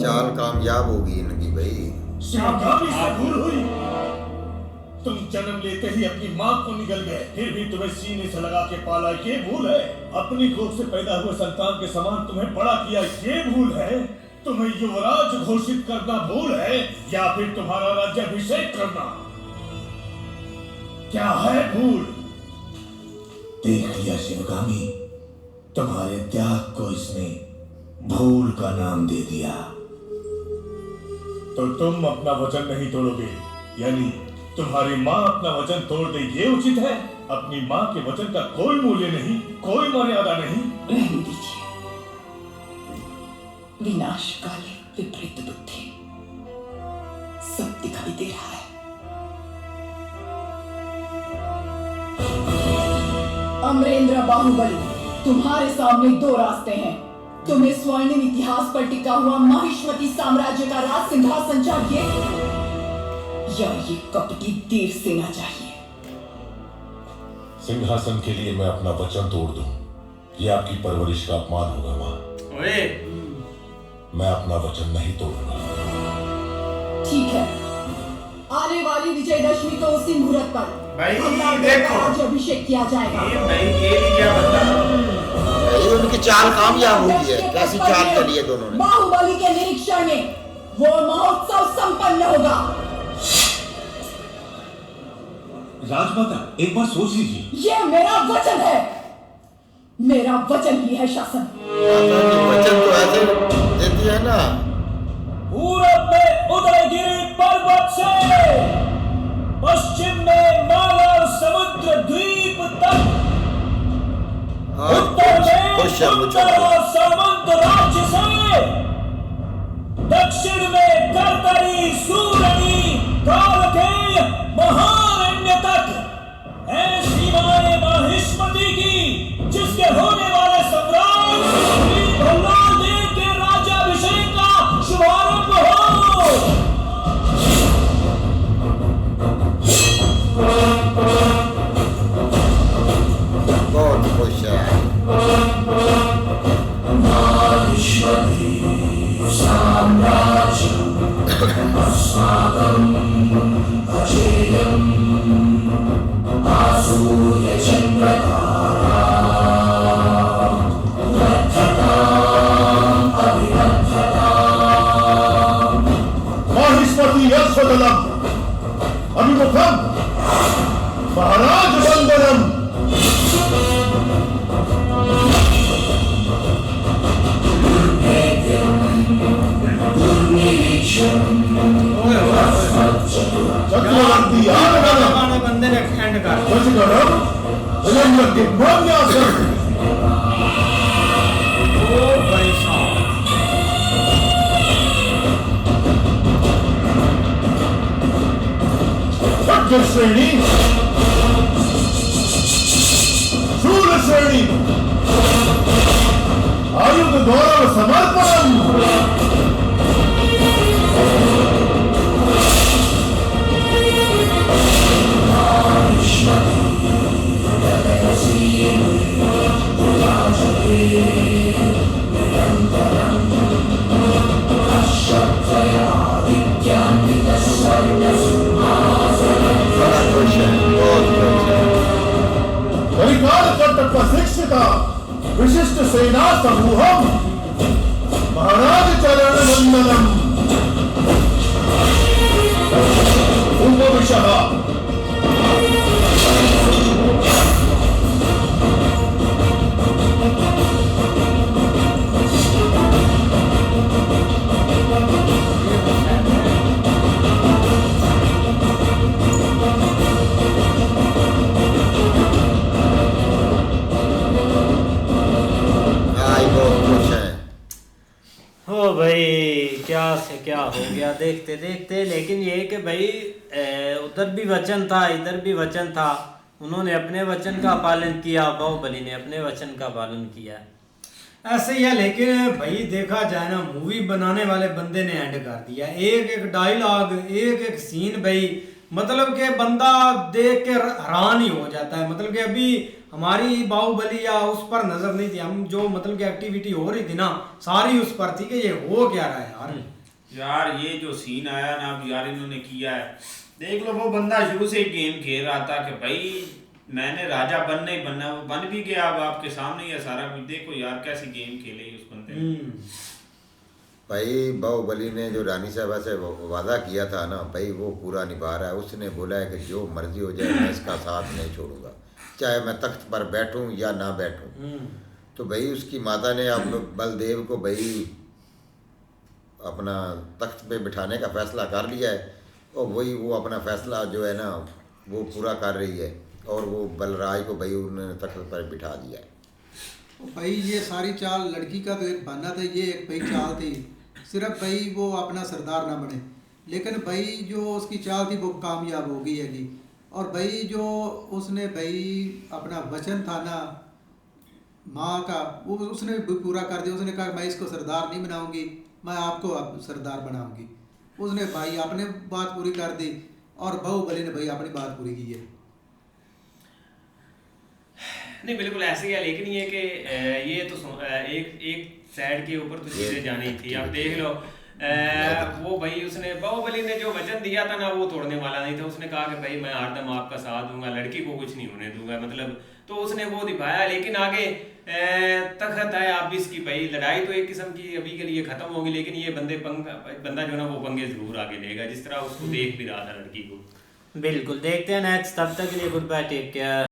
चाल कामयाब होगी इनकी भाई। शिवगामी से भूल हुई। तुम जन्म लेते ही अपनी माँ को निगल गए, फिर भी तुम्हें सीने से लगा के पाला, ये भूल है? अपनी कोख से पैदा हुए संतान के समान तुम्हें बड़ा किया, ये भूल है? तुम्हें युवराज घोषित करना भूल है, या फिर तुम्हारा राज्याभिषेक करना? क्या है भूल? देख लिया शिवगामी, तुम्हारे त्याग को इसने भूल का नाम दे दिया। तो तुम अपना वचन नहीं तोड़ोगे, यानी तुम्हारी माँ अपना वचन तोड़ दे, ये उचित है? अपनी माँ के वचन का कोई मूल्य नहीं, कोई मर्यादा नहीं। रहने दीजिए। विनाश काले विपरीत बुद्धि, सब दिखाई दे रहा है। अमरेंद्र बाहुबली, तुम्हारे सामने दो रास्ते हैं। तुम्हें स्वर्णिम इतिहास पर टिका हुआ माहिष्मती साम्राज्य का राज सिंहासन चाहिए, या ये कपटी देव सेना चाहिए? सिंहासन के लिए मैं अपना वचन तोड़ दूं, यह आपकी परवरिश का अपमान होगा माँ। ओए मैं अपना वचन नहीं तोड़ूंगा। ठीक है, आने वाली विजयदशमी को उसी मुहूर्त पर भाई, हमारा देखो। राज्याभिषेक किया जाएगा। ये क्या बता? भाई उनकी चाल कामयाब होगी है। कैसी चाल चली है दोनों ने? बाहुबली के निरीक्षण में वो महोत्सव संपन्न होगा। राजमाता, एक बार सोच लीजिए। ये मेरा वचन है, मेरा वचन ही है शासन। वचन तो ऐसे देती है ना। पूरब में उदयगिरी पर्वत से पश्चिम में मालव समुद्र द्वीप तक, उत्तर में उत्तर और सामंत राज्य से, दक्षिण में कर्तरी सूरणी कालकेय महारण्य तक है सीमाएं माहिष्मती की, जिसके होने वाले सम्राट श्री भल्लाल देव के राज्याभिषेक का शुभारंभ हो। बहुत खुश है। माहिष्मती यशोदलम अभिमुखम महाराज वंदनम। चक्रवर्ती आगमनम बंदे ने एंड कर वज्रगणम विलंबति मन्यासम। ओ भाई साहब, खड्ग श्रेणी शूल श्रेणी आयुध गौरव समर्पणम। बड़ा खुश है, बहुत खुश है। परिकार कर्तव्य शिक्षिता विशिष्ट सेना समूहम महाराज चरण वंदनम। उपविशः। आई बहुत खुश है। हो भाई, क्या से क्या हो गया देखते देखते। लेकिन ये कि भाई उधर भी वचन था, इधर भी वचन था। उन्होंने अपने वचन का पालन किया, बाहुबली ने अपने वचन का पालन किया। ऐसे ही है। लेकिन भाई देखा जाए ना, मूवी बनाने वाले बंदे ने एंड कर दिया। एक एक डायलॉग, एक एक सीन भाई मतलब कि बंदा देख के हैरान ही हो जाता है। मतलब कि अभी हमारी बाहुबली या उस पर नजर नहीं थी, हम जो मतलब कि एक्टिविटी हो रही थी ना सारी उस पर थी कि ये हो क्या रहा है यार। यार ये जो सीन आया ना अब यार इन्होंने किया है, देख लो वो बंदा शुरू से ही गेम खेल रहा था कि भाई मैंने राजा बनना ही बनना, वो बन भी गया। अब आपके सामने ही है सारा कुछ, देखो यार कैसी गेम खेले उस बंदे ने। भाई बाहुबली ने जो रानी साहबा से वादा किया था ना भाई वो पूरा निभा रहा है। उसने बोला है कि जो मर्जी हो जाए मैं इसका साथ नहीं छोड़ूंगा, चाहे मैं तख्त पर बैठूं या ना बैठूं। तो भाई उसकी माता ने अब बलदेव को भाई अपना तख्त पे बिठाने का फैसला कर लिया है और वही वो अपना फैसला जो है ना वो पूरा कर रही है और वो बलराज को भाई उन्होंने तख्त पर बिठा दिया है। भाई ये सारी चाल लड़की का तो एक बहाना था, ये एक भाई चाल थी सिर्फ भाई वो अपना सरदार ना बने, लेकिन भाई जो उसकी चाल थी वो कामयाब हो गई है जी। और भाई जो उसने भाई अपना वचन था ना माँ का वो उसने भी पूरा कर दिया। उसने कहा मैं इसको सरदार नहीं बनाऊंगी, मैं आपको अब सरदार बनाऊंगी। उसने भाई अपने बात पूरी कर दी और बाहुबली ने भाई अपनी बात पूरी की है। नहीं बिल्कुल ऐसे ही है, लेकिन ये कि ये तो एक साइड के ऊपर तो चीजें जानी थी। आप देख लो वो भाई उसने बाहुबली ने जो वचन दिया था ना वो तोड़ने वाला नहीं था। उसने कहा कि भाई मैं हरदम आपका साथ दूंगा, लड़की को कुछ नहीं होने दूंगा, मतलब तो उसने वो दिखाया। लेकिन आगे तखत है आप इसकी भाई लड़ाई तो एक किस्म की अभी के लिए खत्म होगी, लेकिन ये बंदा जो ना वो पंगे जरूर आगे लेगा जिस तरह उसको देख भी रहा था लड़की को। बिल्कुल देखते हैं नेक्स्ट, तब तक के लिए गुड बाय, टेक केयर।